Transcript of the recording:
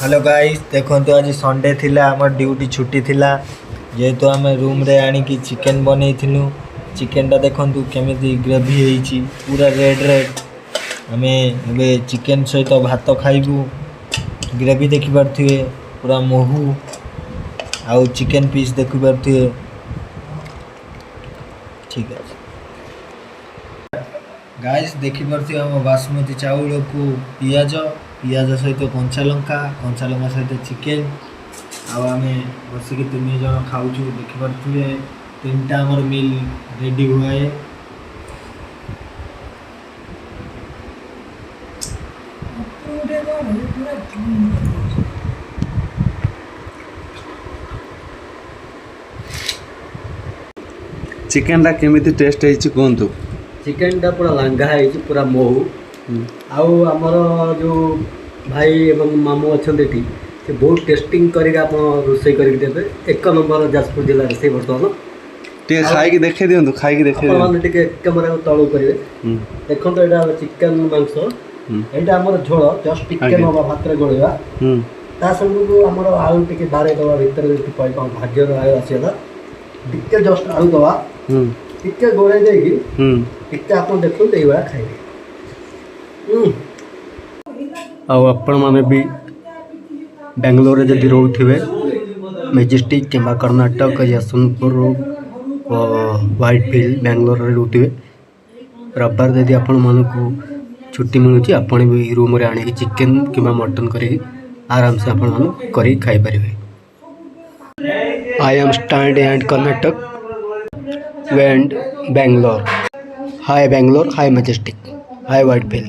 Hello guys देखो आज Sunday थिला आम ड्यूटी छुट्टी थिला जेहेतु आम रूम रे आनिकी चिकेन बनै थिलु। चिकेन टा देखु केमिति ग्रेवी होईची पूरा रेड रेड। आम ए चिकेन सहित भात खाइबू। ग्रेवी देखि पारथिए पूरा महू आउ चिकेन पीस देखि पारथिए। ठीक है गाइस देखि पारथिए हम बासमती चाउल को पियाज सहित कंचा लंका सहित चिकेन आम बसिक 3 जन खाऊ देखिपे 3टा आमर मिल रेडी हुए। चिकेन टा केमिति टेस्ट है कहतु। चिकेन टा पूरा लांघा है पूरा महू आउ आमर जो भाई एवं मामू अच्छा से बहुत टेस्टिंग कर रोसे करदेवे 1 नंबर जाजपुर जिले में से बर्तमान टे खाई देखे दिंतु खाई देखे कैमेरा तलू करेंगे देखो तो यहाँ चिकेन मांस यहाँ आम झोल जस्ट टिके नवा भात गोलवा ता संग आम आलू टे बारे दवा भितर भाग्यर आलू आसला टिके जस्ट आलू दवा टिके गोले देकी आप देखो ये खाइए। आपण मैंने भी बेंगलोर जदि रोथे मेजेस्टिक कि कर्णाटक या सोनपुर व्हाइटफील्ड बेंगलोर रोथे रविवार जदि आपण मानक छुट्टी मिलूँ आपण भी रूम रे आने चिकेन कि मटन कर आराम से आपण मान कर खाई पारे। I am stand and Karnataka and Bangalore hi Majestic hi Whitefield.